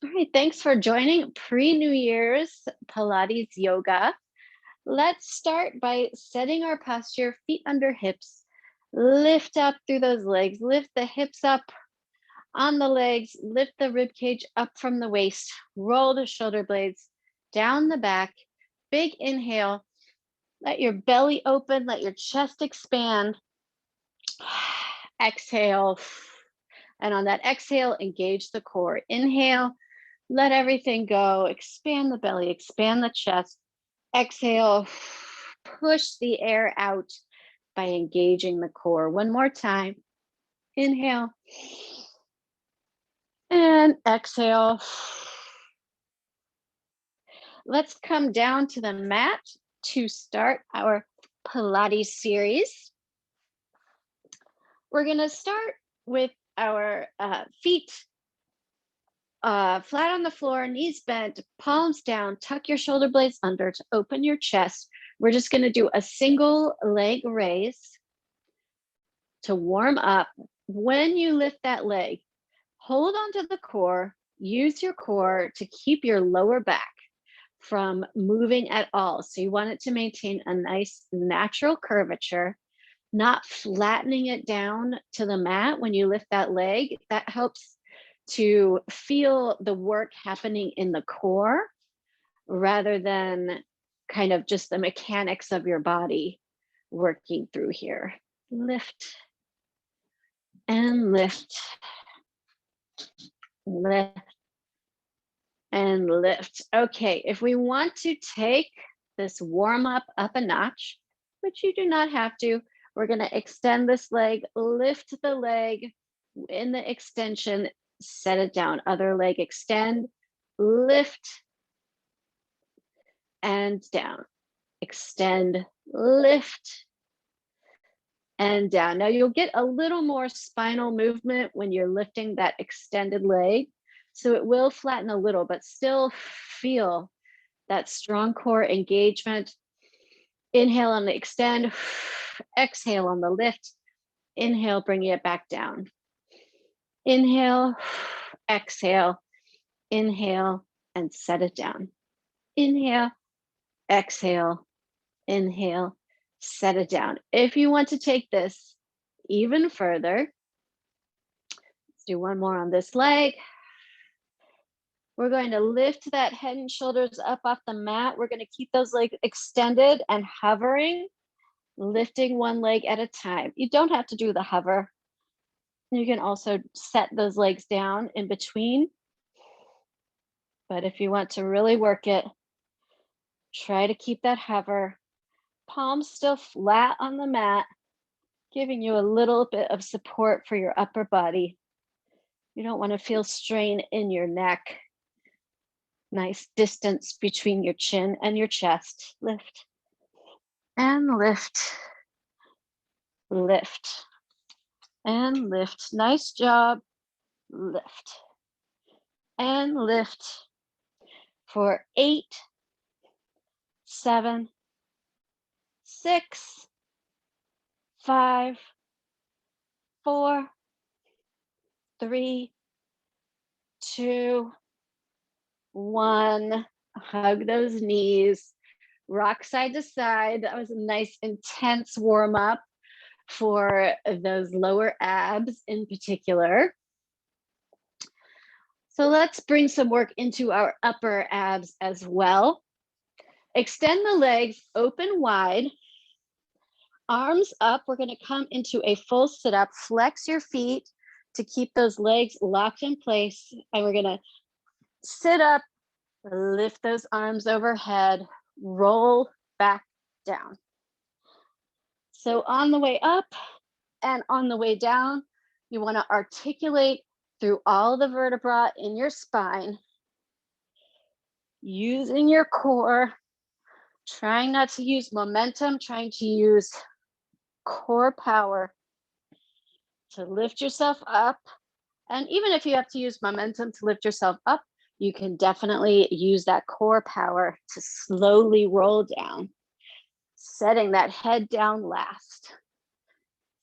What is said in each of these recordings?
All right, thanks for joining pre-New Year's Pilates yoga. Let's start by setting our posture, feet under hips. Lift up through those legs, lift the hips up on the legs, lift the rib cage up from the waist, roll the shoulder blades down the back. Big inhale. Let your belly open, let your chest expand. Exhale. And on that exhale, engage the core. Inhale, let everything go. Expand the belly, expand the chest. Exhale, push the air out by engaging the core. One more time. Inhale and exhale. Let's come down to the mat to start our Pilates series. We're going to start with our feet flat on the floor, knees bent, palms down, tuck your shoulder blades under to open your chest. We're just going to do a single leg raise to warm up. When you lift that leg, hold onto the core, use your core to keep your lower back from moving at all. So you want it to maintain a nice natural curvature, not flattening it down to the mat when you lift that leg. That helps to feel the work happening in the core rather than kind of just the mechanics of your body working through here. Lift and lift, lift and lift. Okay, if we want to take this warm up a notch, which you do not have to, we're going to extend this leg, lift the leg in the extension, set it down. Other leg, extend, lift, and down. Extend, lift, and down. Now you'll get a little more spinal movement when you're lifting that extended leg. So it will flatten a little, but still feel that strong core engagement. Inhale on the extend, exhale on the lift. Inhale, bringing it back down. Inhale, exhale, inhale, and set it down. Inhale, exhale, inhale, set it down. If you want to take this even further, let's do one more on this leg. We're going to lift that head and shoulders up off the mat. We're going to keep those legs extended and hovering, lifting one leg at a time. You don't have to do the hover. You can also set those legs down in between. But if you want to really work it, try to keep that hover. Palms still flat on the mat, giving you a little bit of support for your upper body. You don't want to feel strain in your neck. Nice distance between your chin and your chest. Lift and lift, lift and lift. Nice job. Lift and lift for 8, 7, 6, 5, 4, 3, 2, 1. Hug those knees, rock side to side. That was a nice intense warm up for those lower abs in particular. So let's bring some work into our upper abs as well. Extend the legs, open wide, arms up. We're going to come into a full sit up. Flex your feet to keep those legs locked in place. And we're going to sit up, lift those arms overhead, roll back down. So on the way up and on the way down, you want to articulate through all the vertebrae in your spine, using your core, trying not to use momentum, trying to use core power to lift yourself up. And even if you have to use momentum to lift yourself up, you can definitely use that core power to slowly roll down, setting that head down last.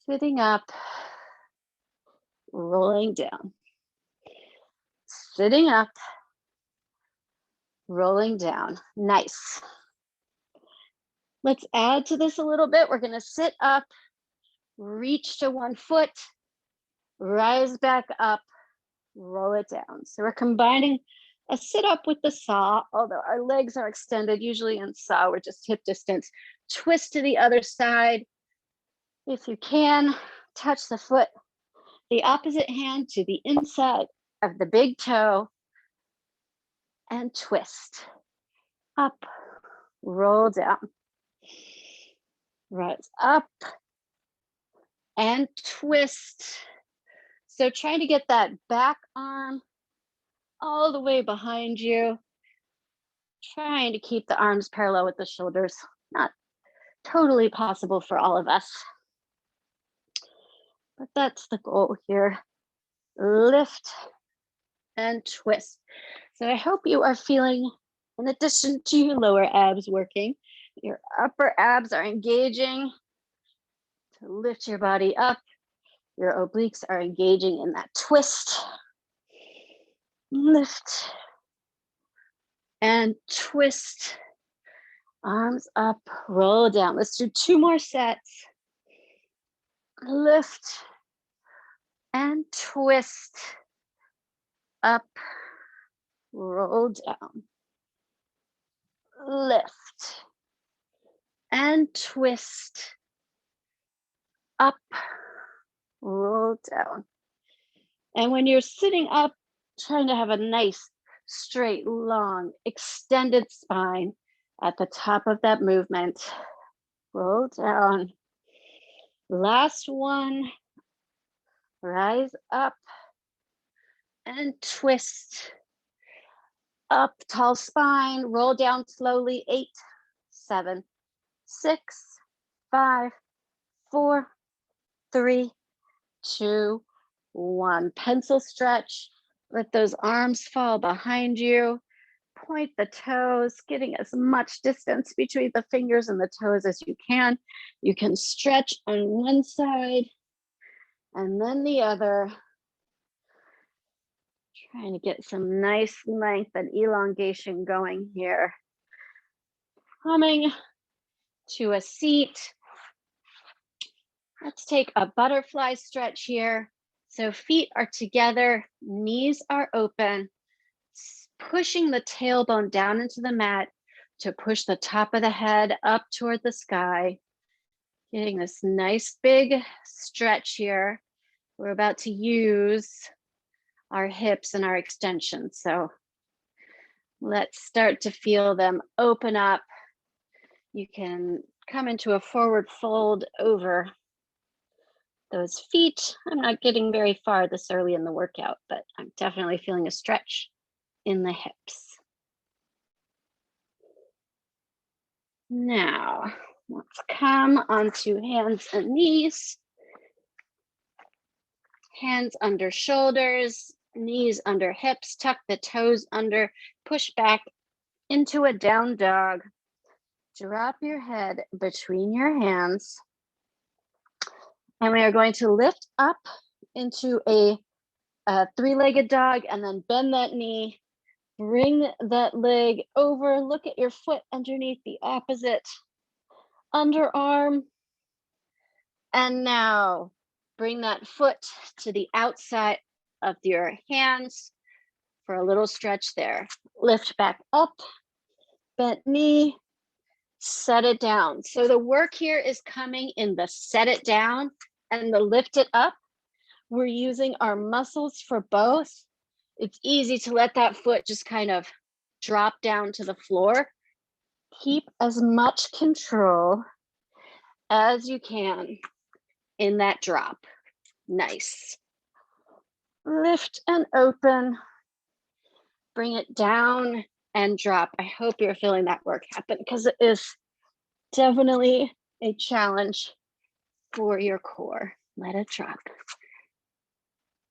Sitting up, rolling down. Sitting up, rolling down. Nice. Let's add to this a little bit. We're going to sit up, reach to one foot, rise back up, roll it down. So we're combining a sit up with the saw, although our legs are extended. Usually in saw, we're just hip distance. Twist to the other side. If you can, touch the foot, the opposite hand to the inside of the big toe, and twist. Up, roll down. Rise up and twist. So trying to get that back arm all the way behind you. Trying to keep the arms parallel with the shoulders. Not totally possible for all of us, but that's the goal here. Lift and twist. So I hope you are feeling, in addition to your lower abs working, your upper abs are engaging to lift your body up. Your obliques are engaging in that twist. Lift and twist. Arms up, roll down. Let's do 2 more sets. Lift and twist. Up, roll down. Lift and twist. Up, roll down. And when you're sitting up, trying to have a nice, straight, long, extended spine at the top of that movement. Roll down. Last one. Rise up and twist. Up, tall spine. Roll down slowly. 8, 7, 6, 5, 4, 3, 2, 1. Pencil stretch. Let those arms fall behind you. Point the toes, getting as much distance between the fingers and the toes as you can. You can stretch on one side and then the other. Trying to get some nice length and elongation going here. Coming to a seat. Let's take a butterfly stretch here. So feet are together, knees are open, pushing the tailbone down into the mat to push the top of the head up toward the sky. Getting this nice big stretch here. We're about to use our hips and our extensions. So let's start to feel them open up. You can come into a forward fold over those feet. I'm not getting very far this early in the workout, but I'm definitely feeling a stretch in the hips. Now, let's come onto hands and knees. Hands under shoulders, knees under hips, tuck the toes under, push back into a down dog. Drop your head between your hands. And we are going to lift up into a 3-legged dog and then bend that knee. Bring that leg over. Look at your foot underneath the opposite underarm. And now bring that foot to the outside of your hands for a little stretch there. Lift back up, bent knee, set it down. So the work here is coming in the set it down and the lift it up. We're using our muscles for both. It's easy to let that foot just kind of drop down to the floor. Keep as much control as you can in that drop. Nice. Lift and open. Bring it down and drop. I hope you're feeling that work happen because it is definitely a challenge for your core. Let it drop.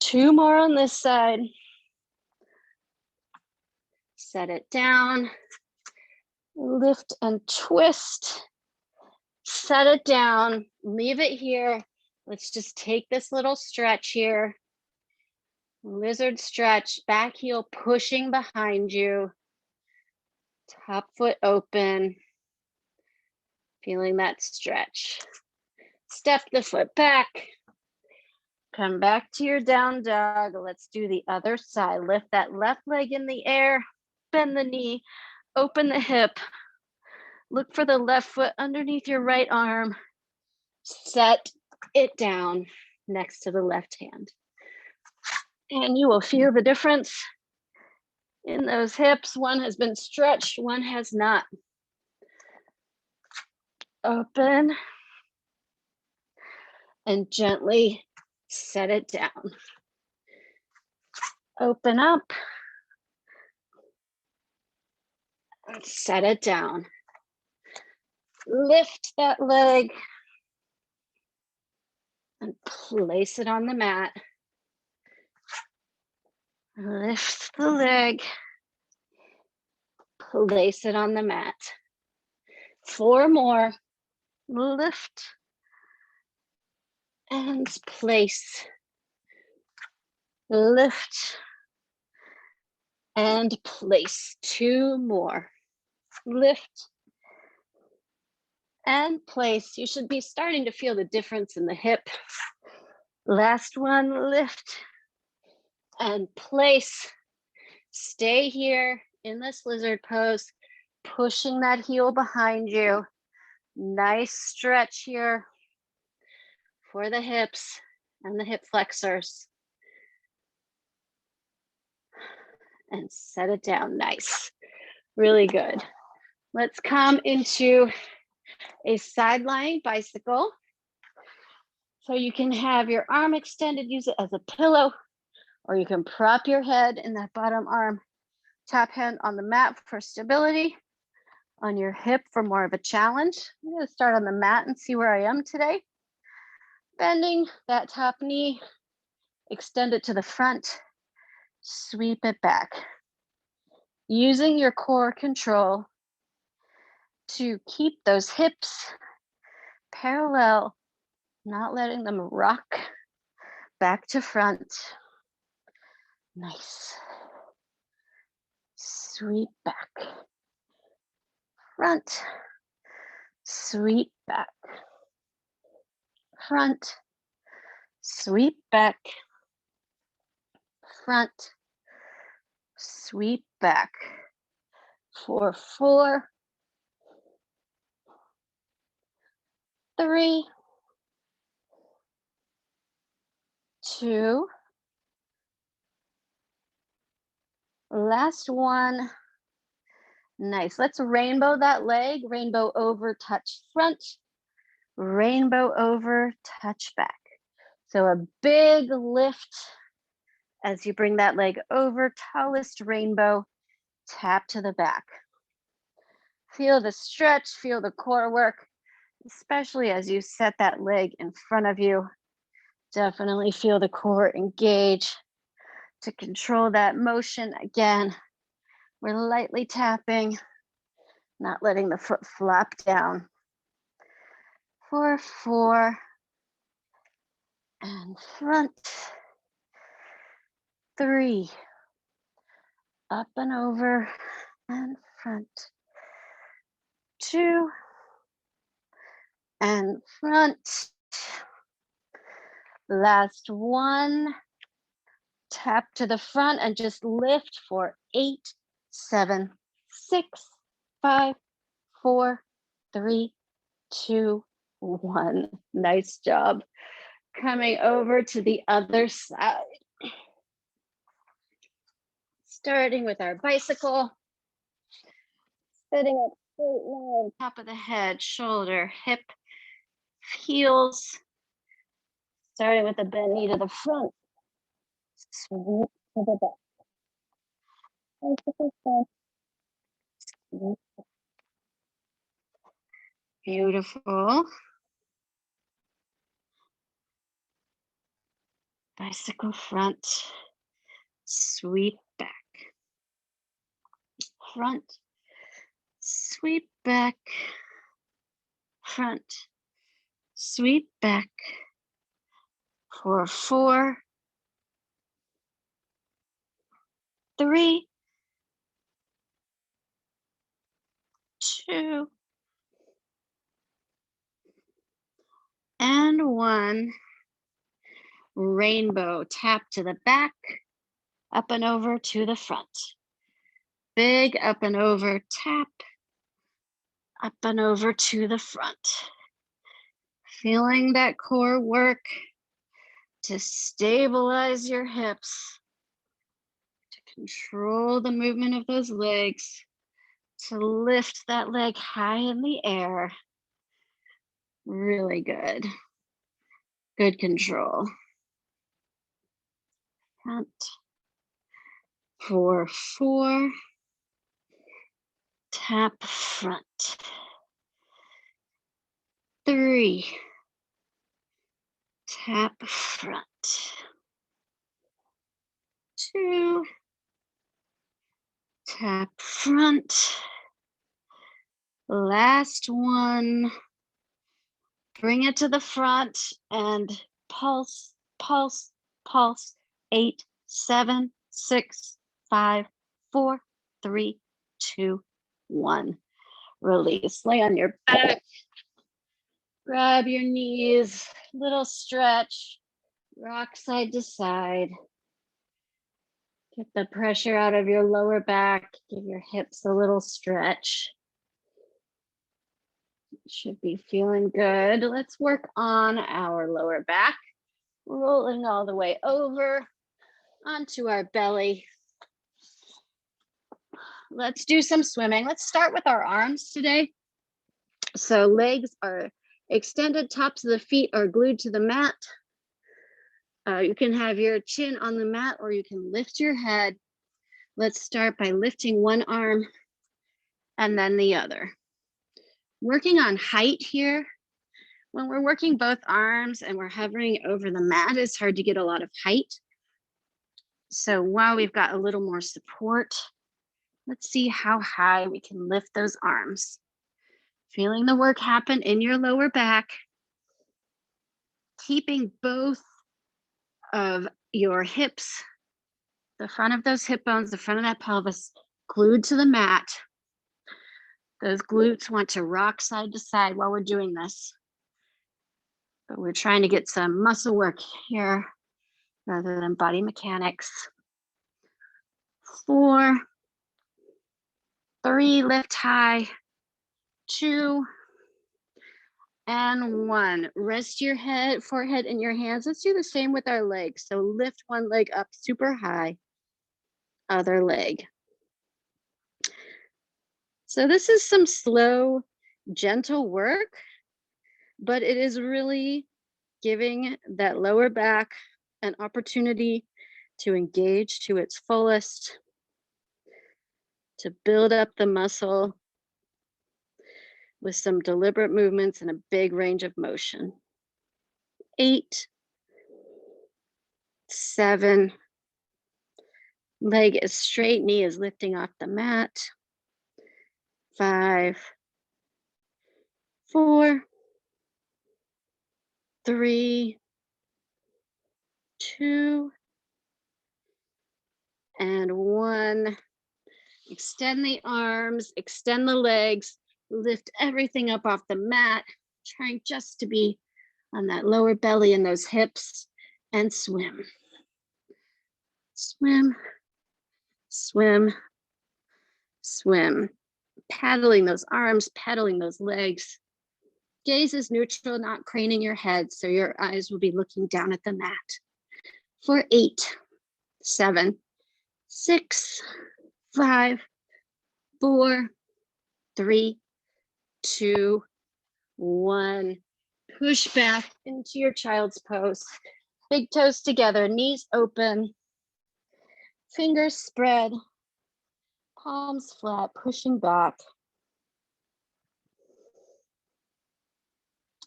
2 more on this side. Set it down. Lift and twist. Set it down. Leave it here. Let's just take this little stretch here. Lizard stretch, back heel pushing behind you. Top foot open, feeling that stretch. Step the foot back. Come back to your down dog. Let's do the other side. Lift that left leg in the air, bend the knee, open the hip. Look for the left foot underneath your right arm. Set it down next to the left hand. And you will feel the difference in those hips. One has been stretched, one has not. Open and gently set it down. Open up and set it down. Lift that leg and place it on the mat. Lift the leg, place it on the mat. 4 more. Lift and place. Lift and place. 2 more. Lift and place. You should be starting to feel the difference in the hip. Last one, lift and place. Stay here in this lizard pose, pushing that heel behind you. Nice stretch here for the hips and the hip flexors. And set it down. Nice. Really good. Let's come into a side lying bicycle. So you can have your arm extended, use it as a pillow, or you can prop your head in that bottom arm, top hand on the mat for stability, on your hip for more of a challenge. I'm going to start on the mat and see where I am today. Bending that top knee, extend it to the front, sweep it back. Using your core control to keep those hips parallel, not letting them rock back to front. Nice. Sweep back. Front. Sweep back. Front. Sweep back. Front. Sweep back. For 4, 3, 2. Last one. Nice. Let's rainbow that leg. Rainbow over, touch front. Rainbow over, touch back. So a big lift as you bring that leg over, tallest rainbow, tap to the back. Feel the stretch, feel the core work, especially as you set that leg in front of you. Definitely feel the core engage to control that motion. Again, we're lightly tapping, not letting the foot flop down. For 4, and front. 3, up and over, and front. 2, and front. Last one. Tap to the front and just lift for 8, 7, 6, 5, 4, 3, 2, 1. Nice job. Coming over to the other side. Starting with our bicycle. Sitting up straight line, top of the head, shoulder, hip, heels. Starting with the bend knee to the front. Sweep to the back. Bicycle front. Sweep. Beautiful. Bicycle front. Sweep back. Front. Sweep back. Front. Sweep back. For 4, 3, 2, and 1. Rainbow, tap to the back, up and over to the front. Big up and over, tap, up and over to the front. Feeling that core work to stabilize your hips, to control the movement of those legs, to lift that leg high in the air. Really good. Good control. Front. For 4. Tap front. 3. Tap front. 2. Tap front. Last one. Bring it to the front and pulse, pulse, pulse. 8, 7, 6, 5, 4, 3, 2, 1. Release. Lay on your back. Grab your knees. Little stretch. Rock side to side. Get the pressure out of your lower back. Give your hips a little stretch. Should be feeling good. Let's work on our lower back. Rolling all the way over onto our belly. Let's do some swimming. Let's start with our arms today. So legs are extended, tops of the feet are glued to the mat. You can have your chin on the mat or you can lift your head. Let's start by lifting one arm and then the other. Working on height here. When we're working both arms and we're hovering over the mat, it's hard to get a lot of height. So while we've got a little more support, let's see how high we can lift those arms. Feeling the work happen in your lower back. Keeping both of your hips, the front of those hip bones, the front of that pelvis, glued to the mat. Those glutes want to rock side to side while we're doing this. But we're trying to get some muscle work here rather than body mechanics. 4, 3, lift high. 2, and 1. Rest your head, forehead in your hands. Let's do the same with our legs. So lift one leg up super high, other leg. So this is some slow, gentle work, but it is really giving that lower back an opportunity to engage to its fullest, to build up the muscle with some deliberate movements and a big range of motion. 8, 7, leg is straight, knee is lifting off the mat. 5, 4, 3, 2, and 1. Extend the arms, extend the legs, lift everything up off the mat, trying just to be on that lower belly and those hips, and swim. Swim, swim, swim. Paddling those arms, paddling those legs. Gaze is neutral, not craning your head, so your eyes will be looking down at the mat. For 8, 7, 6, 5, 4, 3, 2, 1. Push back into your child's pose. Big toes together, knees open, fingers spread, palms flat, pushing back.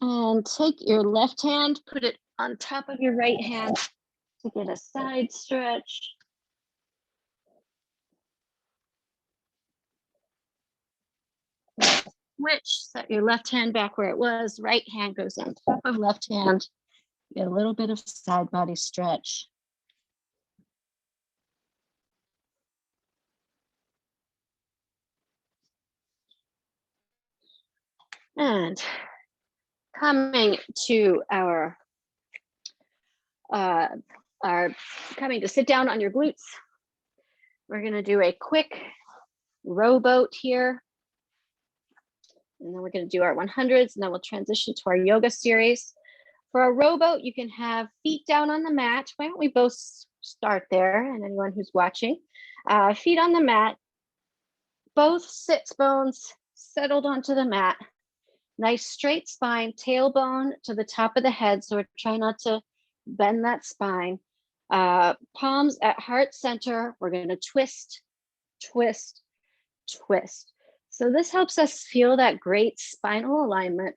And take your left hand, put it on top of your right hand to get a side stretch. Switch, set your left hand back where it was, right hand goes on top of left hand. Get a little bit of side body stretch. And coming to our coming to sit down on your glutes. We're going to do a quick rowboat here. And then we're going to do our 100s, and then we'll transition to our yoga series. For a rowboat, you can have feet down on the mat. Why don't we both start there? And anyone who's watching, feet on the mat, both sits bones settled onto the mat. Nice straight spine, tailbone to the top of the head. So we're trying not to bend that spine. Palms at heart center. We're going to twist, twist, twist. So this helps us feel that great spinal alignment.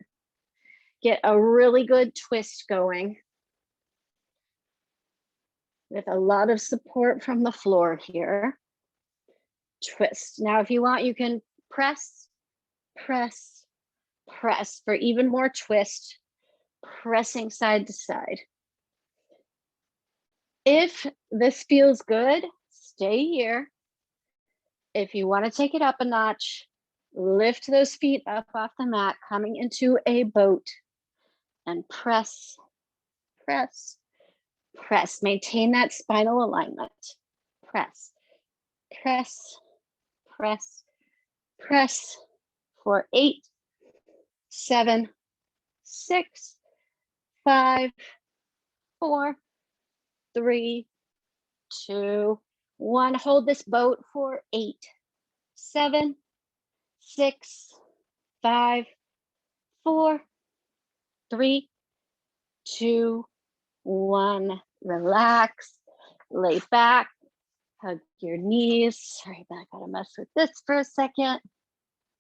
Get a really good twist going with a lot of support from the floor here. Twist. Now, if you want, you can press, press, press for even more twist, pressing side to side. If this feels good, stay here. If you want to take it up a notch, lift those feet up off the mat, coming into a boat, and press, press, press. Maintain that spinal alignment. Press, press, press, press for 8, 7, 6, 5, 4, 3, 2, 1. Hold this boat for 8, 7, 6, 5, 4, 3, 2, 1. Relax, lay back, hug your knees. Sorry, I gotta mess with this for a second.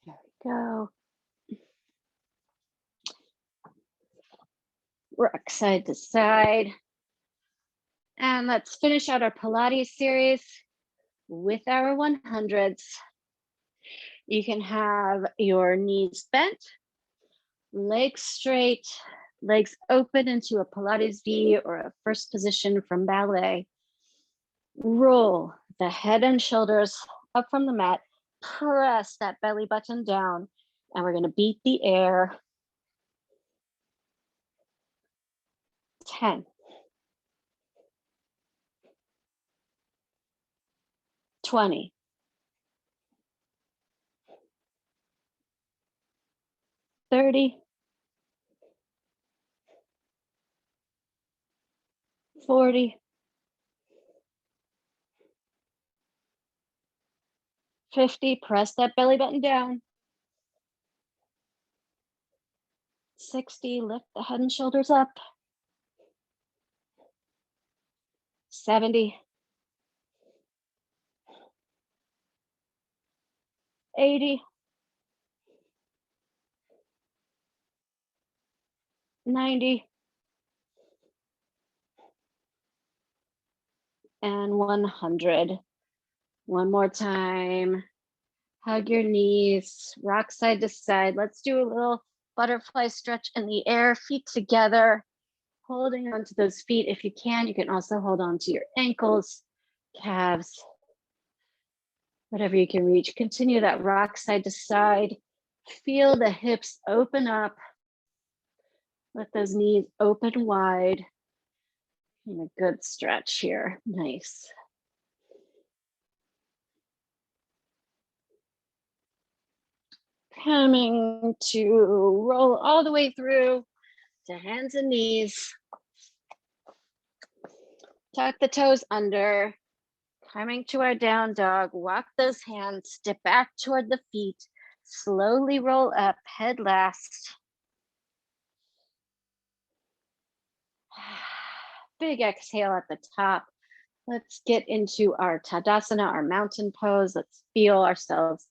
There we go. Rock side to side. And let's finish out our Pilates series with our 100s. You can have your knees bent, legs straight, legs open into a Pilates V or a first position from ballet. Roll the head and shoulders up from the mat. Press that belly button down. And we're going to beat the air. 10. 20. 30. 40. 50. Press that belly button down. 60. Lift the head and shoulders up. 70. 80. 90. And 100. One more time. Hug your knees, rock side to side. Let's do a little butterfly stretch in the air, feet together, holding onto those feet. If you can also hold on to your ankles, calves, whatever you can reach. Continue that rock side to side. Feel the hips open up. Let those knees open wide. And a good stretch here. Nice. Coming to roll all the way through to hands and knees. Tuck the toes under. Coming to our down dog. Walk those hands, step back toward the feet. Slowly roll up, head last. Big exhale at the top. Let's get into our Tadasana, our mountain pose. Let's feel ourselves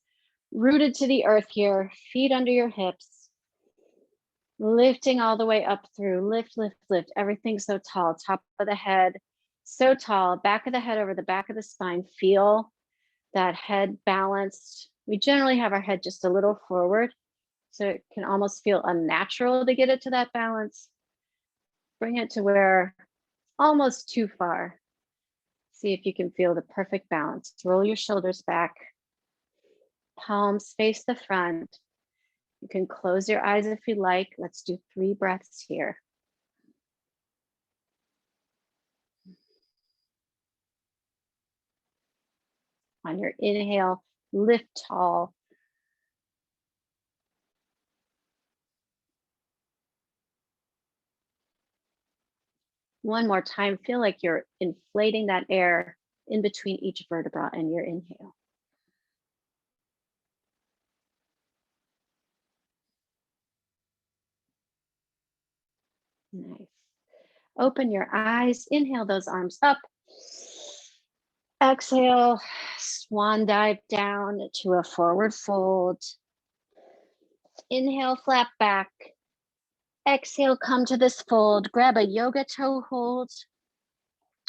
rooted to the earth here, feet under your hips. Lifting all the way up through, lift, lift, lift. Everything's so tall, top of the head, so tall, back of the head over the back of the spine. Feel that head balanced. We generally have our head just a little forward, so it can almost feel unnatural to get it to that balance. Bring it to where almost too far. See if you can feel the perfect balance. Roll your shoulders back. Palms face the front. You can close your eyes if you like. Let's do 3 breaths here. On your inhale, lift tall. One more time, feel like you're inflating that air in between each vertebra and your inhale. Nice. Open your eyes, inhale those arms up. Exhale, swan dive down to a forward fold. Inhale, flat back. Exhale, come to this fold. Grab a yoga toe hold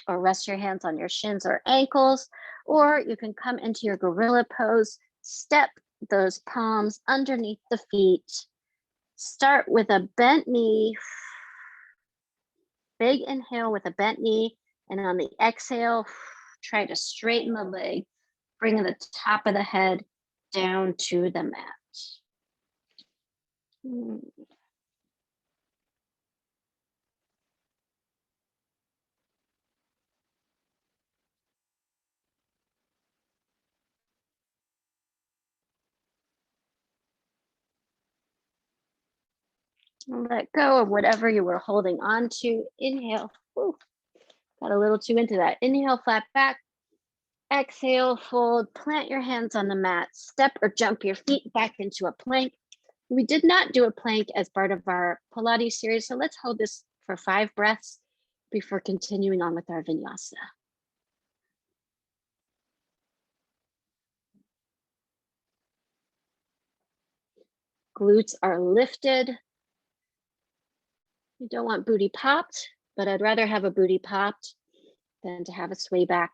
or rest your hands on your shins or ankles, or you can come into your gorilla pose. Step those palms underneath the feet. Start with a bent knee. Big inhale with a bent knee, and on the exhale, try to straighten the leg, bringing the top of the head down to the mat. Let go of whatever you were holding on to. Inhale. Ooh, got a little too into that. Inhale, flat back. Exhale, fold. Plant your hands on the mat. Step or jump your feet back into a plank. We did not do a plank as part of our Pilates series, so let's hold this for 5 breaths before continuing on with our vinyasa. Glutes are lifted. You don't want booty popped, but I'd rather have a booty popped than to have a sway back.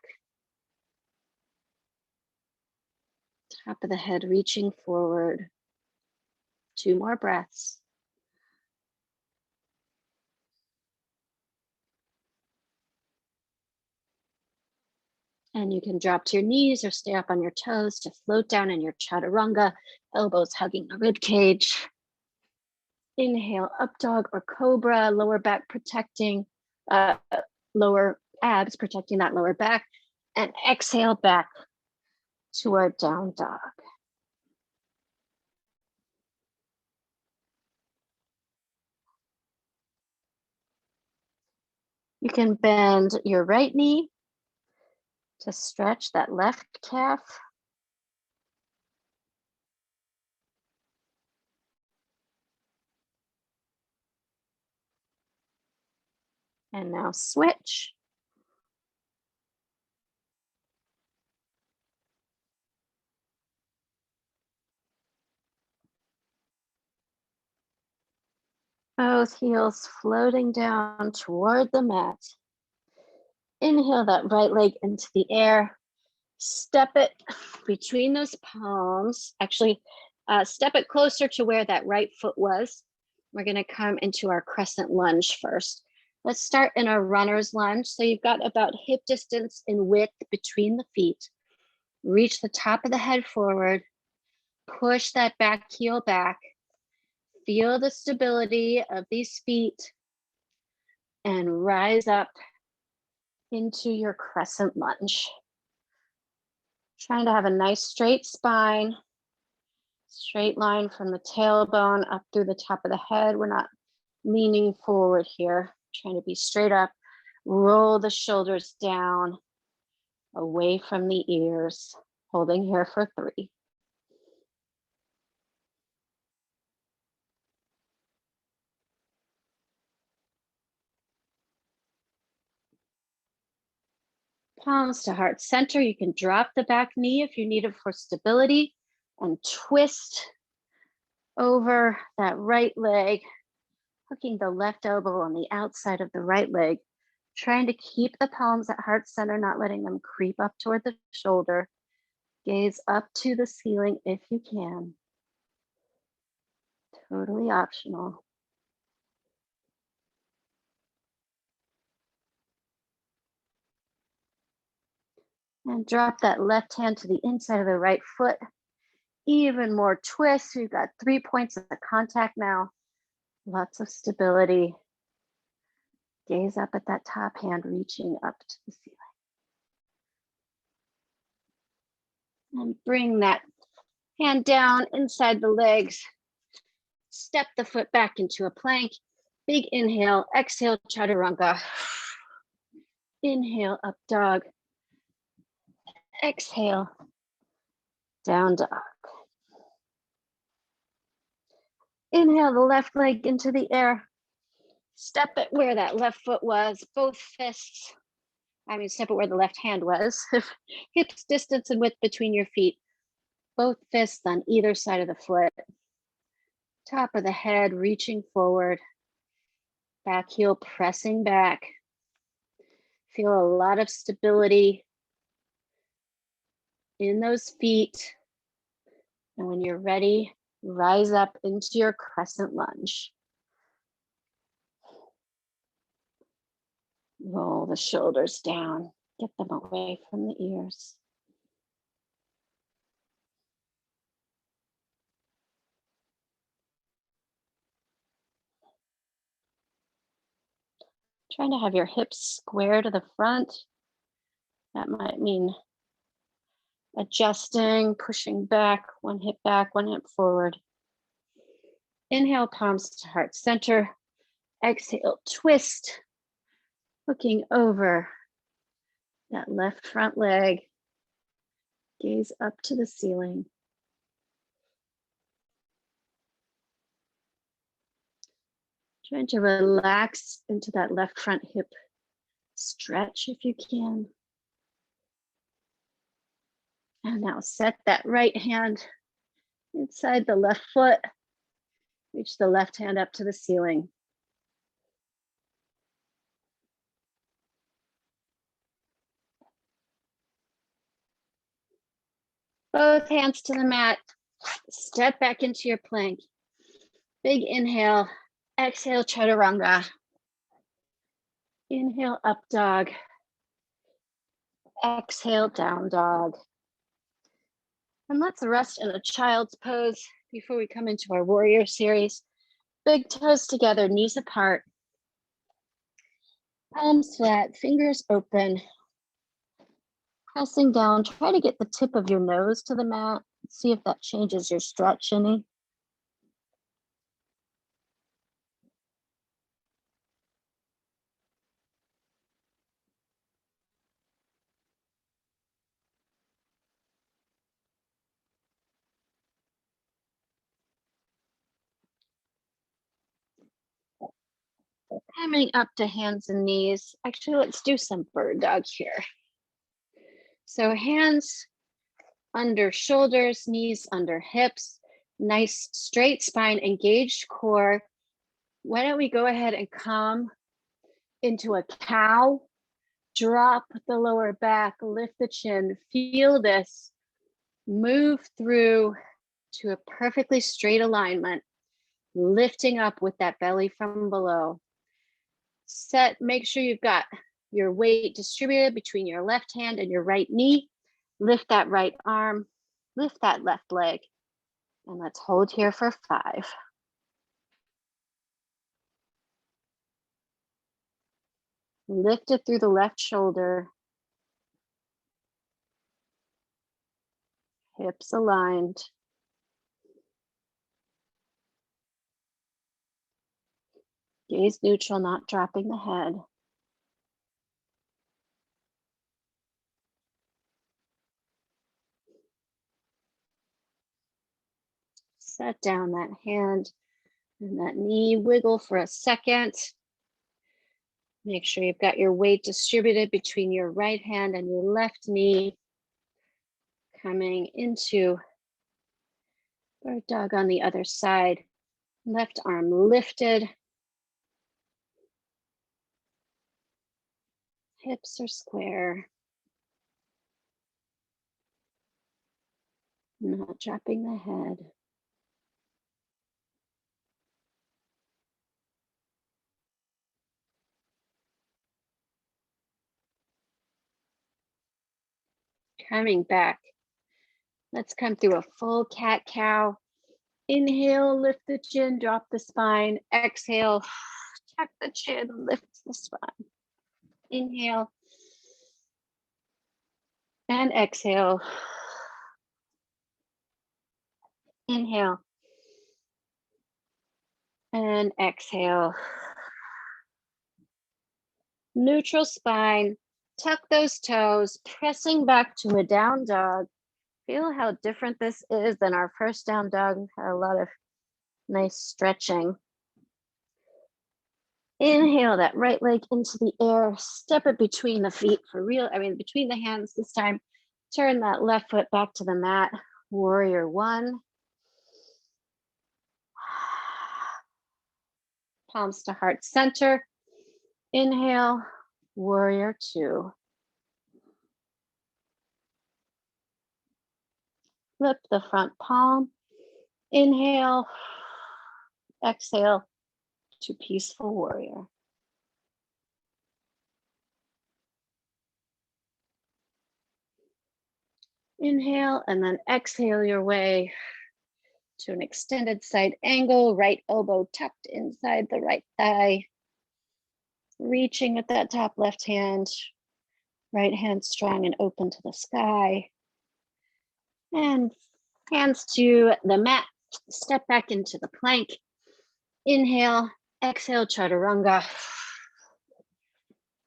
Top of the head reaching forward. 2 more breaths. And you can drop to your knees or stay up on your toes to float down in your chaturanga, elbows hugging the rib cage. Inhale, up dog or cobra, lower back protecting, lower abs protecting that lower back. And exhale back to our down dog. You can bend your right knee to stretch that left calf. And now switch. Both heels floating down toward the mat. Inhale that right leg into the air. Step it between those palms. Actually, step it closer to where that right foot was. We're going to come into our crescent lunge first. Let's start in a runner's lunge. So you've got about hip distance in width between the feet. Reach the top of the head forward. Push that back heel back. Feel the stability of these feet and rise up into your crescent lunge. Trying to have a nice straight spine, straight line from the tailbone up through the top of the head. We're not leaning forward here, trying to be straight up. Roll the shoulders down, away from the ears, holding here for 3. Palms to heart center. You can drop the back knee if you need it for stability and twist over that right leg, hooking the left elbow on the outside of the right leg, trying to keep the palms at heart center, not letting them creep up toward the shoulder. Gaze up to the ceiling if you can. Totally optional. And drop that left hand to the inside of the right foot. even more twists. We've got 3 points of contact now. Lots of stability. Gaze up at that top hand, reaching up to the ceiling. And bring that hand down inside the legs. Step the foot back into a plank. Big inhale, exhale, chaturanga. Inhale, up dog. Exhale, down dog. Inhale the left leg into the air. Step it where that left foot was, both fists. Step it where the left hand was. Hips distance and width between your feet. Both fists on either side of the foot. Top of the head reaching forward. Back heel pressing back. Feel a lot of stability in those feet. And when you're ready, rise up into your crescent lunge. Roll the shoulders down, get them away from the ears. Trying to have your hips square to the front. That might mean adjusting, pushing back, one hip forward. Inhale, palms to heart center. Exhale, twist. Looking over that left front leg. Gaze up to the ceiling. Trying to relax into that left front hip. Stretch if you can. And now set that right hand inside the left foot. Reach the left hand up to the ceiling. Both hands to the mat. Step back into your plank. Big inhale. Exhale, chaturanga. Inhale, up dog. Exhale, down dog. And let's rest in a child's pose before we come into our warrior series. Big toes together, knees apart. Palms flat, fingers open. Pressing down, try to get the tip of your nose to the mat. See if that changes your stretch any. Coming up to hands and knees. Actually, let's do some bird dog here. So hands under shoulders, knees under hips, nice straight spine, engaged core. Why don't we go ahead and come into a cow, drop the lower back, lift the chin, feel this, move through to a perfectly straight alignment, lifting up with that belly from below. Make sure you've got your weight distributed between your left hand and your right knee. Lift that right arm, lift that left leg, and let's hold here for 5. Lift it through the left shoulder. Hips aligned. Gaze neutral, not dropping the head. Set down that hand and that knee, wiggle for a second. Make sure you've got your weight distributed between your right hand and your left knee. Coming into bird dog on the other side. Left arm lifted. Hips are square. Not dropping the head. Coming back Let's come through a full cat-cow. Inhale, lift the chin, drop the spine. Exhale, tuck the chin, lift the spine. Inhale and exhale. Inhale and exhale. Neutral spine. Tuck those toes, pressing back to a down dog. Feel how different this is than our first down dog. Had a lot of nice stretching. Inhale that right leg into the air, step it between the feet for real, between the hands this time. Turn that left foot back to the mat. Warrior one. Palms to heart center. Inhale, warrior two. Flip the front palm. Inhale, exhale to peaceful warrior. Inhale and then exhale your way to an extended side angle, right elbow tucked inside the right thigh. Reaching at that top left hand, right hand strong and open to the sky. And hands to the mat, step back into the plank. Inhale, exhale, chaturanga.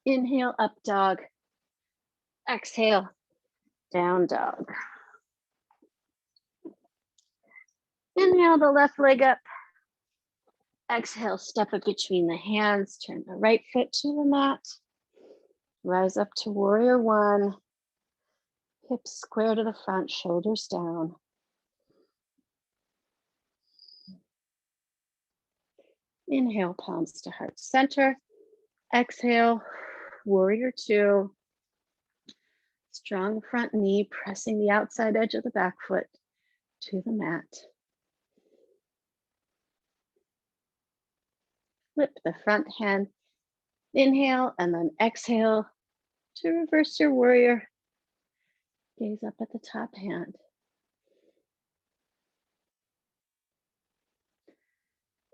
Inhale, up dog. Exhale, down dog. Inhale the left leg up. Exhale, step it between the hands. Turn the right foot to the mat. Rise up to warrior one. Hips square to the front, shoulders down. Inhale, palms to heart center. Exhale, warrior two. Strong front knee, pressing the outside edge of the back foot to the mat. Flip the front hand. Inhale and then exhale to reverse your warrior. Gaze up at the top hand.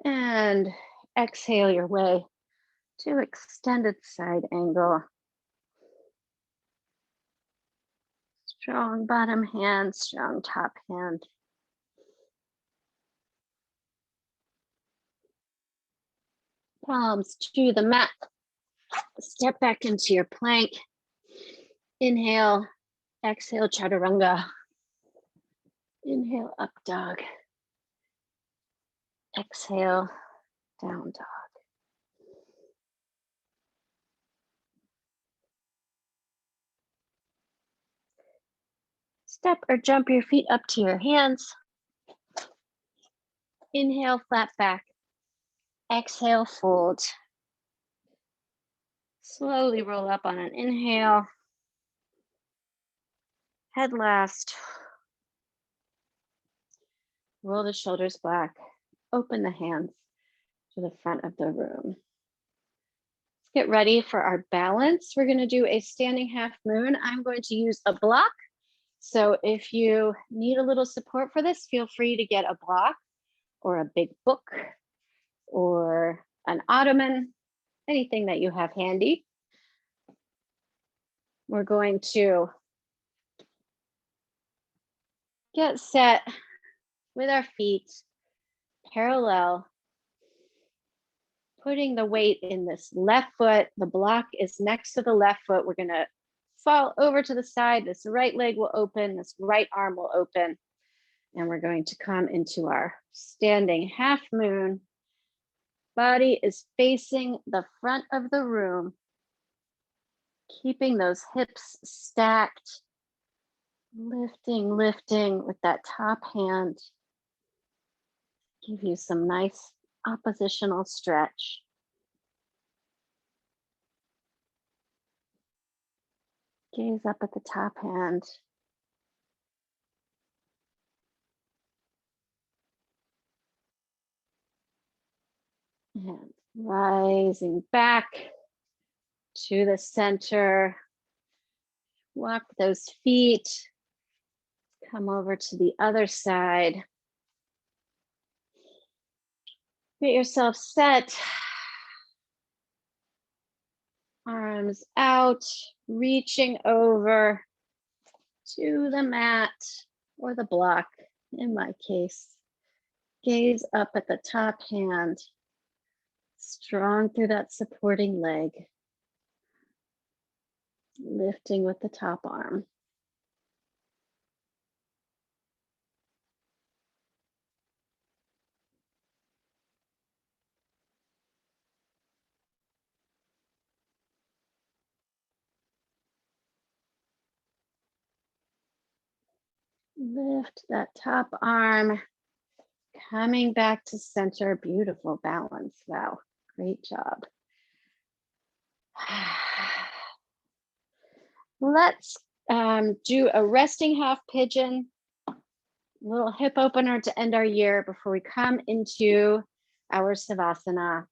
And exhale your way to extended side angle. Strong bottom hand, strong top hand. Palms to the mat. Step back into your plank. Inhale, exhale, chaturanga. Inhale, up dog. Exhale, down dog. Step or jump your feet up to your hands. Inhale, flat back. Exhale, fold. Slowly roll up on an inhale. Head last. Roll the shoulders back. Open the hands to the front of the room. Let's get ready for our balance. We're going to do a standing half moon. I'm going to use a block. So if you need a little support for this, feel free to get a block or a big book or an ottoman, anything that you have handy. We're going to get set with our feet parallel, putting the weight in this left foot. The block is next to the left foot. We're going to fall over to the side. This right leg will open, this right arm will open, and we're going to come into our standing half moon. Body is facing the front of the room, keeping those hips stacked, lifting with that top hand. Give you some nice oppositional stretch. Gaze up at the top hand. And rising back to the center. Walk those feet. Come over to the other side. Get yourself set. Arms out, reaching over to the mat or the block, in my case. Gaze up at the top hand. Strong through that supporting leg. Lifting with the top arm. Lift that top arm. Coming back to center. Beautiful balance. Wow. Great job. Let's do a resting half pigeon. Little hip opener to end our year before we come into our Savasana.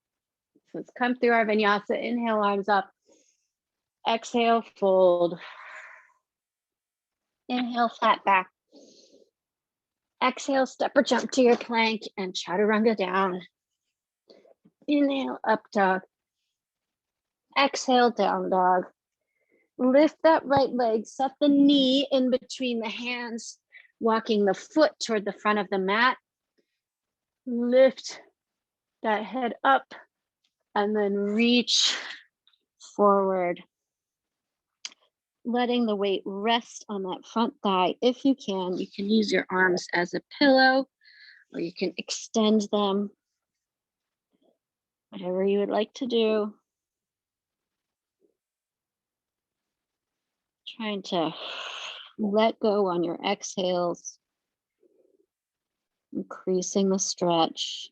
So let's come through our vinyasa. Inhale, arms up. Exhale, fold. Inhale, flat back. Exhale, step or jump to your plank and chaturanga down. Inhale, up dog. Exhale, down dog. Lift that right leg, set the knee in between the hands, walking the foot toward the front of the mat. Lift that head up and then reach forward. Letting the weight rest on that front thigh. If you can use your arms as a pillow or you can extend them. Whatever you would like to do. Trying to let go on your exhales. Increasing the stretch.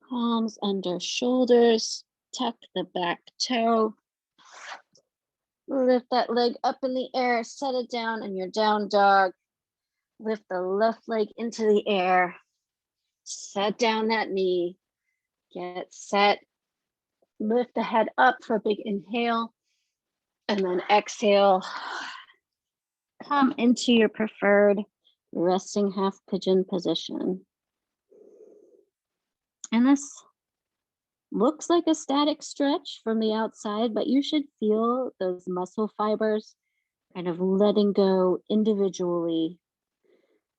Palms under shoulders, tuck the back toe. Lift that leg up in the air, set it down in your down dog. Lift the left leg into the air, set down that knee, get set. Lift the head up for a big inhale, and then exhale. Come into your preferred resting half pigeon position. And this looks like a static stretch from the outside, but you should feel those muscle fibers kind of letting go individually.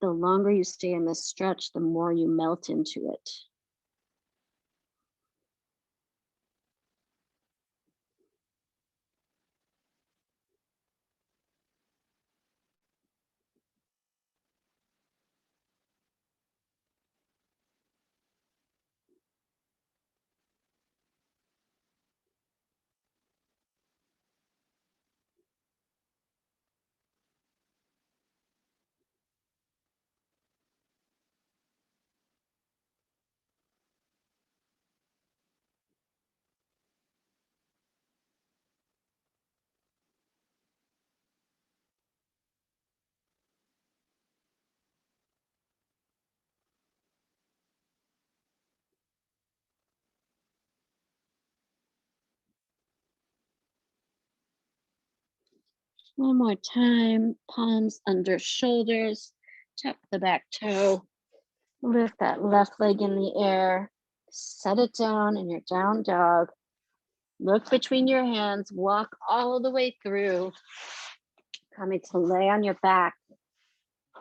The longer you stay in this stretch, the more you melt into it. One more time, palms under shoulders, tuck the back toe, lift that left leg in the air, set it down in your down dog. Look between your hands, walk all the way through, coming to lay on your back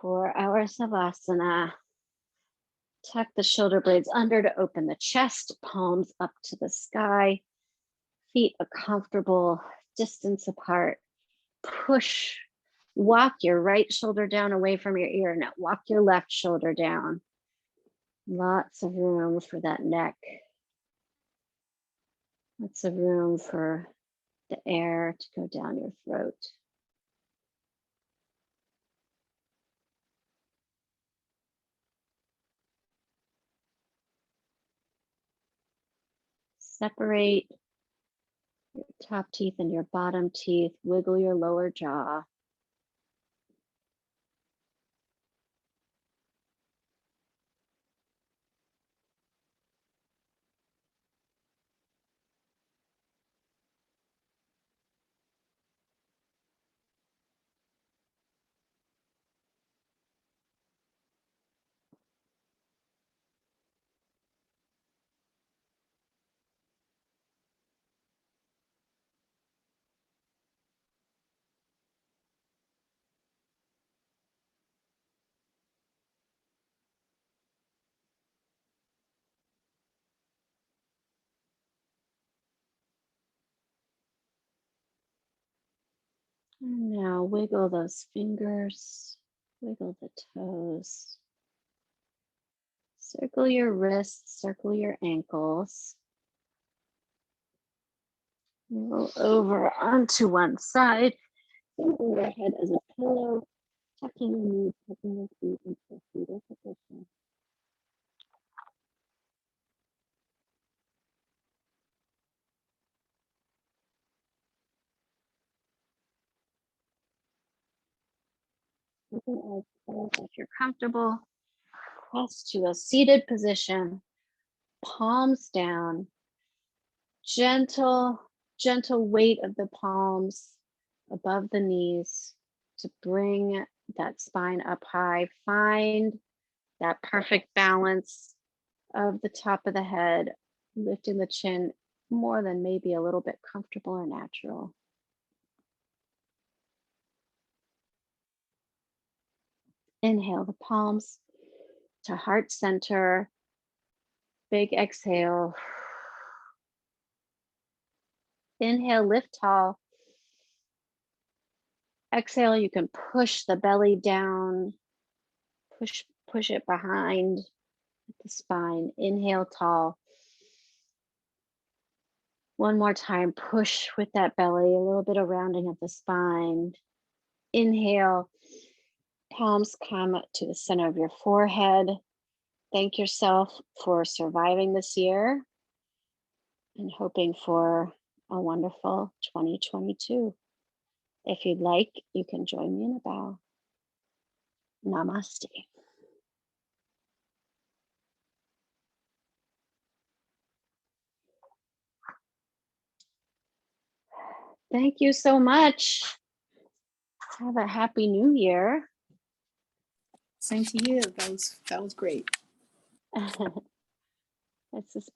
for our Savasana. Tuck the shoulder blades under to open the chest, palms up to the sky, feet a comfortable distance apart. walk your right shoulder down away from your ear. Now walk your left shoulder down. Lots of room for that neck. Lots of room for the air to go down your throat. Separate your top teeth and your bottom teeth. Wiggle your lower jaw. And now wiggle those fingers, wiggle the toes. Circle your wrists, circle your ankles. Roll over onto one side, using your head as a pillow, tucking your knees, tucking your feet into a fetal position. If you're comfortable, press to a seated position, palms down, gentle weight of the palms above the knees to bring that spine up high. Find that perfect balance of the top of the head, lifting the chin more than maybe a little bit comfortable or natural. Inhale the palms to heart center. Big exhale. Inhale, lift tall. Exhale, you can push the belly down. Push it behind the spine. Inhale, tall. One more time, push with that belly, a little bit of rounding of the spine. Inhale, palms come to the center of your forehead. Thank yourself for surviving this year and hoping for a wonderful 2022. If you'd like, you can join me in a bow. Namaste. Thank you so much. Have a happy new year. Same to you. That was great. It's